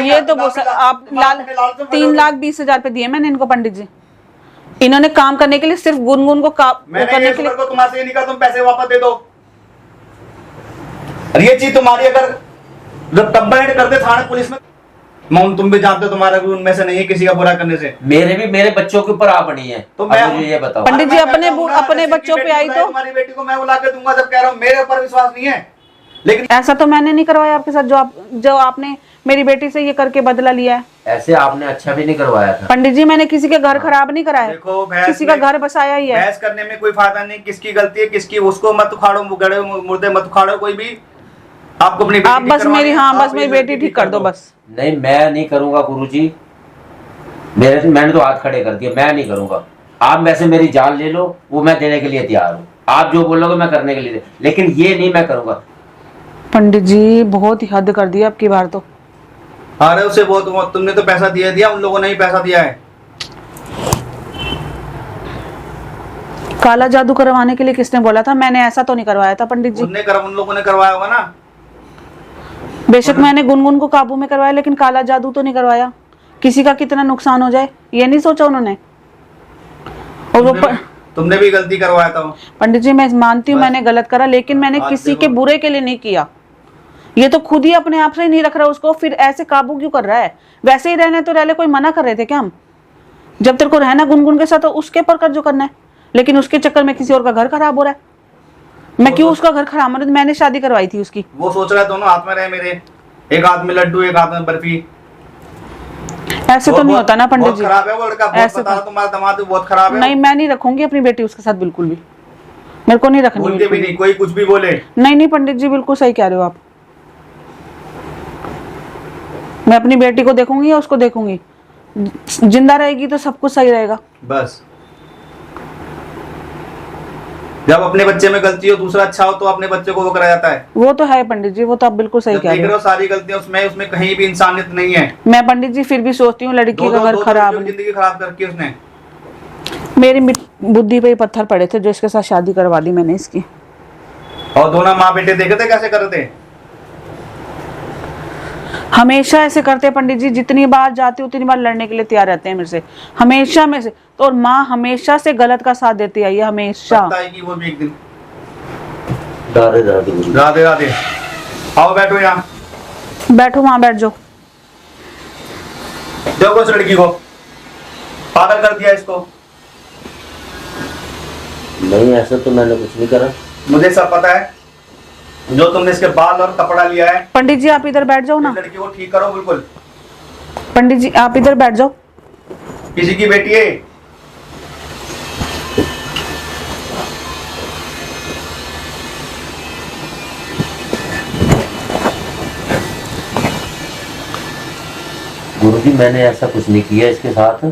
ये तो आप 3,20,000 रुपए दिए मैंने इनको पंडित जी। इन्होंने काम करने के लिए सिर्फ गुनगुन को करने के लिए। तुम्हारे ये नहीं कहा तुम पैसे वापस दे दो। और ये चीज तुम्हारी अगर जब कंप्लेंट करते थाने पुलिस में, मोहन तुम भी जानते हो तुम्हारा भी उनमें से नहीं है किसी का बुरा करने से। मेरे बच्चों के ऊपर आप नहीं है तो मैं मुझे ये बताओ पंडित जी अपने बच्चों पे आई तो तुम्हारी बेटी को मैं बुला के दूंगा जब कह रहा हूँ मेरे ऊपर विश्वास नहीं है। लेकिन ऐसा तो मैंने नहीं करवाया आपके साथ जो आपने मेरी बेटी से ये करके बदला लिया है। ऐसे आपने अच्छा भी नहीं करवाया था पंडित जी, मैंने किसी के घर खराब नहीं कराया। देखो किसी का घर बसाया ही है। बहस करने में कोई फायदा नहीं, किसकी गलती है किसकी, उसको मत उखाड़ो, गड़े मुर्दे मत उखाड़ो कोई भी। आपको अपनी आप बस मेरी बेटी ठीक कर दो बस। नहीं मैं नहीं करूंगा गुरुजी, मैंने तो हाथ खड़े कर दिए, मैं नहीं करूंगा। आप वैसे मेरी जान ले लो, वो मैं देने के लिए तैयार हूँ, आप जो बोलोगे मैं करने के लिए, लेकिन ये नहीं मैं करूंगा। पंडित जी बहुत ही हद कर दिया आपकी बार तो। अरे उसे बहुत तुमने तो पैसा दिया, उन लोगों ने ही पैसा दिया है। काला जादू करवाने के लिए किसने बोला था? मैंने ऐसा तो नहीं करवाया था पंडित जी। उन लोगों ने करवाया होगा ना। बेशक मैंने गुनगुन को काबू में करवाया, लेकिन काला जादू तो नहीं करवाया। किसी का कितना नुकसान हो जाए ये नहीं सोचा उन्होंने। और वो तुमने भी गलती करवाया था। पंडित जी मैं मानती हूँ मैंने गलत करा, लेकिन मैंने किसी के बुरे के लिए नहीं किया। ये तो खुद ही अपने आप से ही नहीं रख रहा उसको, फिर ऐसे काबू क्यों कर रहा है? वैसे ही रहने तो रह ले, कोई मना कर रहे थे क्या हम? जब तेरे को रहना गुनगुन के साथ तो उसके पर कर जो करना है, लेकिन उसके चक्कर में किसी और का घर खराब हो रहा है। मैं क्यों उसका घर खराब? मैंने शादी करवाई थी उसकी। वो सोच रहा है दोनों हाथ में रहे मेरे, एक हाथ में लड्डू एक हाथ में बर्फी। ऐसे तो नहीं होता ना पंडित जी। खराब है वो लड़का, बहुत बता रहा तुम्हारा दामाद बहुत खराब है। नहीं मैं नहीं रखूंगी अपनी बेटी उसके साथ, बिल्कुल भी मेरे को नहीं रखनी। बोल के भी नहीं, कोई कुछ भी बोले। नहीं पंडित जी बिल्कुल सही कह रहे हो आप। मैं अपनी बेटी को देखूंगी या उसको देखूंगी? जिंदा रहेगी तो सब कुछ सही रहेगा। बस जब अपने बच्चे में गलती हो, दूसरा अच्छा हो तो अपने बच्चे को वो करा जाता है। वो तो है पंडित जी, वो तो आप बिल्कुल सही कह रहे हो। सारी गलतियां उसमें कहीं भी इंसानियत नहीं है। मैं पंडित जी फिर भी सोचती हूँ लड़की का घर खराब, जिंदगी खराब करके उसने। मेरी बुद्धि पे ही पत्थर पड़े थे जो इसके साथ शादी करवा दी मैंने इसकी। और दोनों माँ बेटे देखे थे कैसे कर रहे थे। हमेशा ऐसे करते हैं पंडित जी, जितनी बार जाती उतनी बार लड़ने के लिए तैयार रहते हैं मेरे से, हमेशा में से। तो और माँ हमेशा से गलत का साथ देती आई है, हमेशा। वो भी एक दिन। राधे राधे राधे राधे। आओ बैठो यहाँ। बैठो वहां बैठ जाओ। देखो उस लड़की को पागल कर दिया इसको। नहीं ऐसा तो मैंने कुछ नहीं करा, मुझे सब पता है। जो तुमने इसके बाल और कपड़ा लिया है। पंडित जी आप इधर बैठ जाओ ना। लड़की को ठीक करो बिल्कुल। पंडित जी आप इधर बैठ जाओ। किसी की बेटी है। गुरुजी मैंने ऐसा कुछ नहीं किया इसके साथ।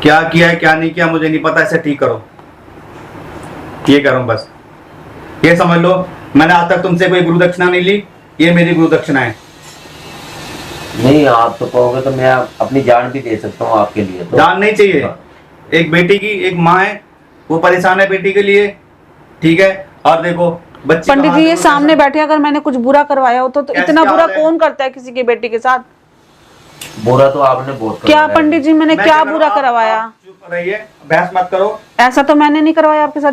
क्या किया है क्या नहीं किया मुझे नहीं पता, इसे ठीक करो। ये करो बस, ये समझ लो मैंने आज तक तुमसे कोई गुरु दक्षिणा नहीं ली, ये मेरी गुरु दक्षिणा है। नहीं आप तो कहोगे तो मैं अपनी जान भी दे सकता हूँ आपके लिए। तो जान नहीं चाहिए, एक बेटी की एक माँ है, वो परेशान है बेटी के लिए, ठीक है। और देखो बच्चे पंडित जी ये सामने बैठे, अगर मैंने कुछ बुरा करवाया हो तो इतना बुरा कौन करता है किसी की बेटी के साथ? बुरा तो आपने बहुत क्या पंडित जी मैंने क्या बुरा करवाया? चुप रहिए, बहस मत करो। ऐसा तो मैंने नहीं करवाया आपके साथ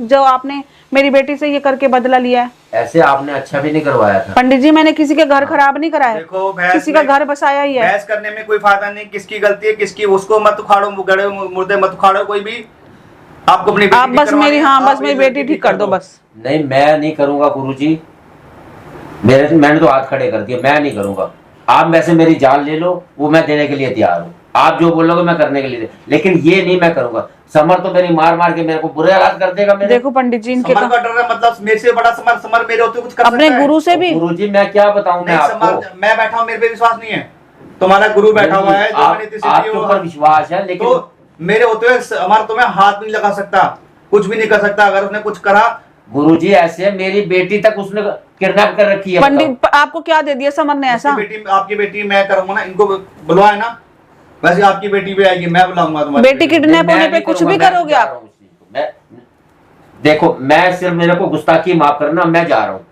जो आपने मेरी बेटी से ये करके बदला लिया है। ऐसे आपने अच्छा भी नहीं करवाया था। पंडित जी मैंने किसी के घर खराब नहीं कराया, देखो किसी का घर बसाया ही है। बहस करने में कोई फायदा नहीं, किसकी गलती है किसकी, उसको मत उखाड़ो, गड़े मुर्दे मत उखाड़ो कोई भी। आपको अपनी आप बस मेरी बेटी ठीक कर दो बस। नहीं मैं नहीं करूंगा गुरुजी, मैंने तो हाथ खड़े कर दिए, मैं नहीं करूंगा। आप वैसे मेरी जान ले लो, वो मैं देने के लिए तैयार हूँ, आप जो बोलोगे मैं करने के लिए, लेकिन ये नहीं मैं करूंगा। समर तो मेरी मार मार के मेरे को बुरे हालात कर देगा। देखो पंडित जी इनके समर का डर है, मतलब मेरे से बड़ा समर मेरे होते कुछ कर सकता है। अपने गुरु से भी। गुरुजी मैं क्या बताऊं मैं आपको। मैं बैठा हूँ, मेरे पे विश्वास नहीं है, तुम्हारा गुरु बैठा हुआ है आपके ऊपर विश्वास है, लेकिन तो मेरे होते हुए हमारा तो मैं हाथ नहीं लगा सकता, कुछ भी नहीं कर सकता। अगर उसने कुछ करा गुरुजी ऐसे मेरी बेटी तक उसने किडनैप कर रखी है। पंडित आपको क्या दे दिया समर ने ऐसा? आपकी बेटी मैं करूंगा ना, इनको बुलवाए ना, वैसे आपकी बेटी भी आएगी, मैं बुलाऊंगा तुम्हारी बेटी किडनैप होने पे कुछ भी करोगे आप? मैं देखो मैं सिर्फ मेरे को गुस्ताखी माफ करना, मैं जा रहा हूँ।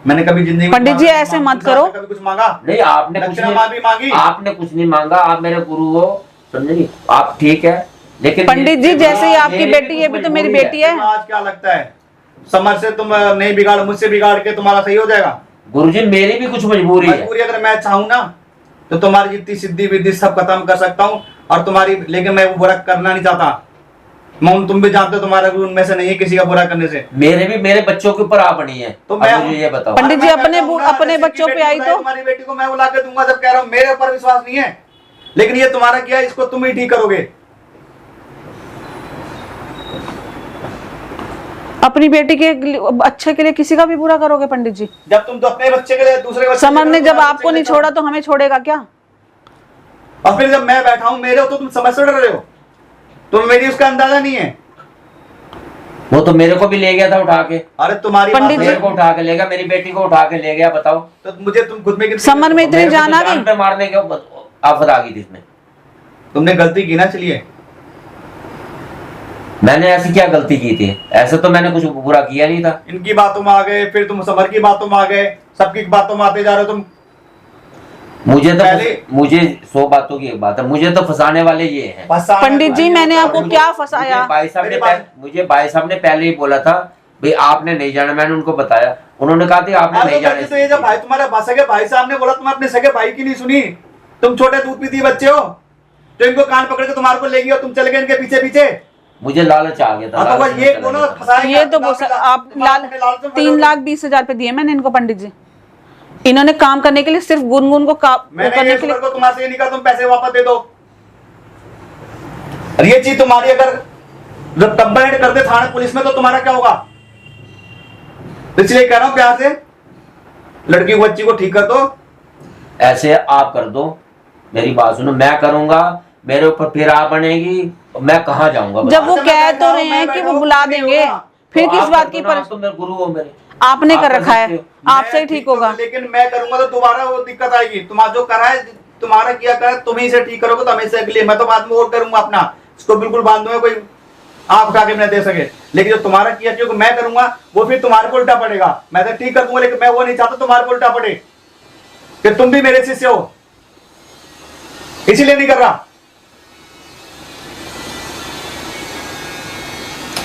मैंने कभी जिंदगी में पंडित जी, तुम्हारा ऐसे मांग- मत करो। कभी कुछ मांगा? नहीं, आपने कुछ दक्षिणा नहीं मांगी? आपने कुछ नहीं मांगा। आप मेरे गुरु हो, समझे? आप ठीक है, लेकिन पंडित जी, जैसे ही आपकी मेरी बेटी, ये कुछ भी तो मेरी मजबूरी बेटी है। तुम्हें आज क्या लगता है समझ से तुम नहीं बिगाड़, मुझसे बिगाड़ के तुम्हारा सही हो जाएगा? गुरुजी, मेरी भी कुछ मजबूरी है। मजबूरी अगर मैं चाहूँ ना तो तुम्हारी जितनी सिद्धि विद्धि सब खत्म कर सकता हूँ और तुम्हारी, लेकिन मैं वो बुरा करना नहीं चाहता। तुम भी जानते हो तुम्हारा गुरु उनमें से नहीं है किसी का बुरा करने से। मेरे बच्चों के ऊपर आप नहीं है, तो अब मैं मुझे ये बताओ। पंडित जी, मैं अपने कहता हूँ ना, अपने जैसे बच्चों कि पे बेटी आई को तो तुम्हारी बेटी को मैं बुला के दूंगा, जब कह रहा हूँ मेरे ऊपर विश्वास नहीं है, लेकिन ये तुम्हारा क्या है, इसको तुम ही ठीक करोगे। अपनी बेटी के अच्छे के लिए किसी का भी बुरा करोगे पंडित जी? जब तुम तो अपने बच्चे के लिए दूसरे बच्चे समर के ने लिए जब तुम्हारे आपको बच्चे नहीं के छोड़ा तो हमें छोड़ेगा क्या? और फिर जब मैं बैठा हूं मेरे हो तो तुम समझ से डर रहे हो, तुम्हें मेरी उसका अंदाजा नहीं है। वो तो मेरे को भी ले गया था उठा के। अरे तुम्हारी पंडित बात मेरे है, को उठा के ले गया, मेरी बेटी को उठा के ले गया, बताओ। तो मुझे तुम खुद में कितनी- समर में इतनी मेरे को तो जान आ जान गई? पे मारने के आफत आ गई थी इसमें। तुमने गलती की ना, चलिए। मैंने ऐसी क्या गलती की थी? ऐसे तो मैंने कुछ बुरा किया नहीं था। इनकी बातों में आ गए, फिर तुम समर की बातों में आ गए, सबकी बातों में आते जा रहे हो तुम। मुझे 100 बातों की एक बात है, मुझे तो फंसाने वाले ये हैं। पंडित जी, मैंने आपको क्या फंसाया? मुझे भाई साहब ने पहले ही बोला था भाई आपने नहीं जाना, मैंने उनको बताया, उन्होंने कहा था आपने नहीं जाना। तो ये जब भाई तुम्हारे सगे भाई साहब ने बोला, तुम अपने सगे भाई की नहीं सुनी? तुम छोटे दूध पीती बच्चे हो जो इनको कान पकड़ के तुम्हारे को ले गई और तुम चले गए इनके पीछे पीछे। मुझे लालच आ गया था। हाँ, तो बस ये बोलो फंसाएगा। ये तो आप 3,20,000 रुपए दिए मैंने इनको पंडित जी, इन्होंने काम करने के लिए, सिर्फ गुनगुन को मैंने करने ये के लिए। को तुम्हारे से नहीं कहा तुम पैसे वापस दे दो, और ये चीज तुम्हारी अगर जब कंप्लेंट कर दे थाने पुलिस में तो तुम्हारा क्या होगा? इसलिए कह रहा हूं प्यार से, लड़की बच्ची को ठीक कर दो। ऐसे आप कर दो, मेरी बात सुनो, मैं करूंगा, मेरे ऊपर फिर आप बनेगी, मैं कहाँ जाऊंगा? जब वो मैं कह बैठा तो हूं, रहे मैं हैं कि बैठा वो हूं, बुला कुछ नहीं देंगे, होगा। फिर तो किस आप बात कर की दो ना, पर आप तो मेरे गुरु हो मेरे। आपने आप कर कर रखा है, सकते हो। आपसे ही ठीक होगा। लेकिन मैं करूंगा तो दोबारा वो दिक्कत आएगी। तुम्हारा जो करा है, तुम्हारा किया करा, तुम ही से ठीक करोगे तो हमेशा के लिए। मैं तो बाद में और करूंगा अपना, इसको बिल्कुल बांध दूंगा, कोई आंख उठा के न दे सके। लेकिन जो तुम्हारा किया क्योंकि मैं करूंगा वो फिर तुम्हारे को उल्टा पड़ेगा। मैं तो ठीक कर दूंगा, लेकिन मैं वो नहीं चाहता तुम्हारे को उल्टा पड़े कि तुम भी मेरे शिष्य हो, इसीलिए नहीं कर रहा।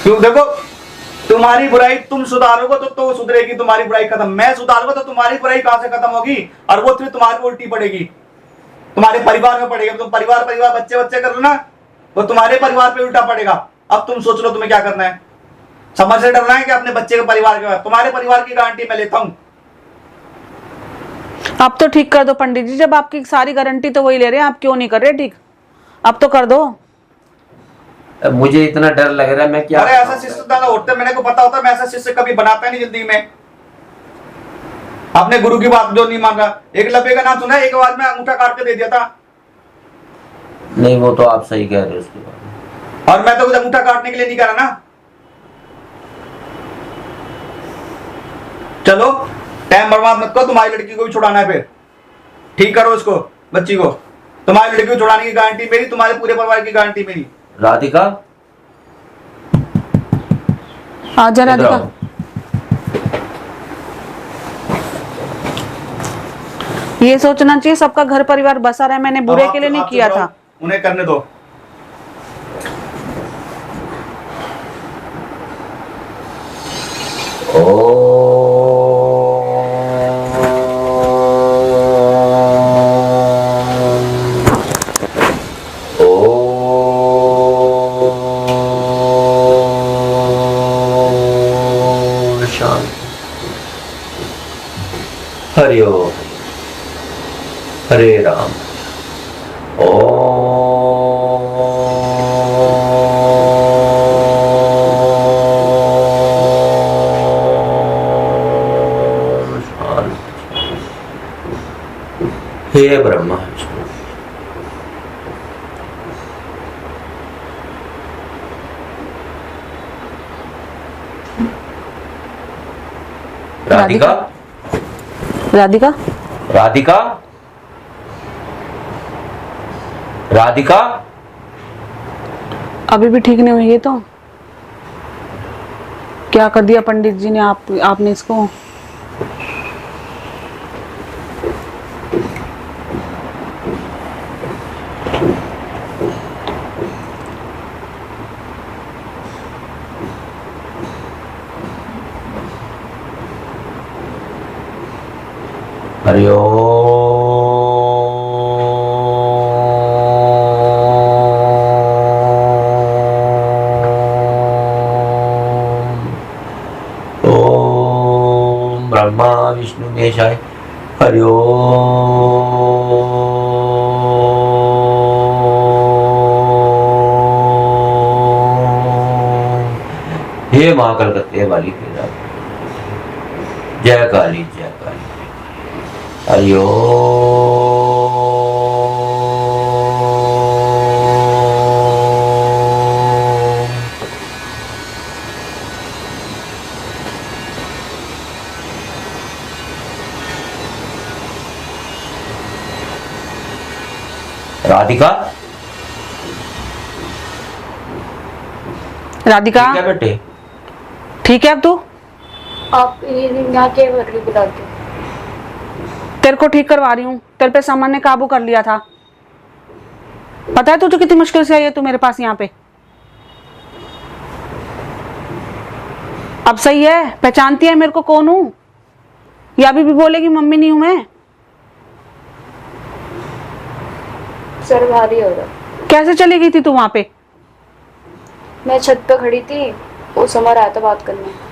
क्यों? देखो, तुम्हारी बुराई तुम सुधारोगे तो सुधरेगी, तुम्हारी बुराई खत्म। मैं सुधारूंगा तो तुम्हारी बुराई कहां से खत्म होगी? और वो फिर तुम्हारे को उल्टी पड़ेगी, तुम्हारे परिवार में पड़ेगी। तुम परिवार बच्चे बच्चे कर लो ना, वो तुम्हारे परिवार पे उल्टा पड़ेगा। अब तुम सोच लो तुम्हें क्या करना है। समझ से डरना है कि अपने बच्चे के परिवार के? तुम्हारे परिवार की गारंटी मैं लेता हूं। अब तो ठीक कर दो पंडित जी, जब आपकी सारी गारंटी तो वही ले रहे हैं, आप क्यों नहीं कर रहे ठीक? अब तो कर दो। मुझे इतना डर लग रहा है, मैं क्या? अरे ऐसा शिष्य दादा होते, मेरे को पता होता, मैं ऐसा शिष्य कभी बनाता नहीं जिंदगी में। अपने गुरु की बात जो नहीं मान रहा, एक लब्बे का नाम सुना है, एक आवाज में अंगूठा काट के दे दिया था। नहीं, वो तो आप सही कह रहे हो उसके बाद। और मैं तो कुछ अंगूठा काटने के लिए नहीं कह रहा ना। चलो टाइम बर्बाद मत करो, तुम्हारी लड़की को भी छुड़ाना है, फिर ठीक करो उसको, बच्ची को। तुम्हारी लड़की को छुड़ाने की गारंटी मेरी, तुम्हारे पूरे परिवार की गारंटी मेरी। राधिका, आजा राधिका। ये सोचना चाहिए सबका घर परिवार बसा रहा है, मैंने बुरे के लिए नहीं किया था। उन्हें करने दो। हरि ओम, हरे राम। हे ब्रह्मा, राधिका, राधिका, राधिका, राधिका, अभी भी ठीक नहीं हुई है तो क्या कर दिया पंडित जी ने? आपने इसको हरि ओम ब्रह्मा विष्णु महेशाय हरि हे माँ कलकत्ते वाली तेरा जय काली जय काली हरि राधिका राधिका क्या बेटे ठीक है अब तू आप यहाँ के वर्गी बुलाते हो? तेरे को ठीक करवा रही हूँ, तेरे पे सामान ने काबू कर लिया था। पता है तुझे कितनी मुश्किल से आई है तू मेरे पास यहाँ पे। अब सही है, पहचानती है मेरे को कौन हूँ, या अभी भी बोलेगी मम्मी नहीं हूं मैं। सर भारी हो रहा। कैसे चली गई थी तू वहां पे? मैं छत पे खड़ी थी, वो समर आया था बात करने।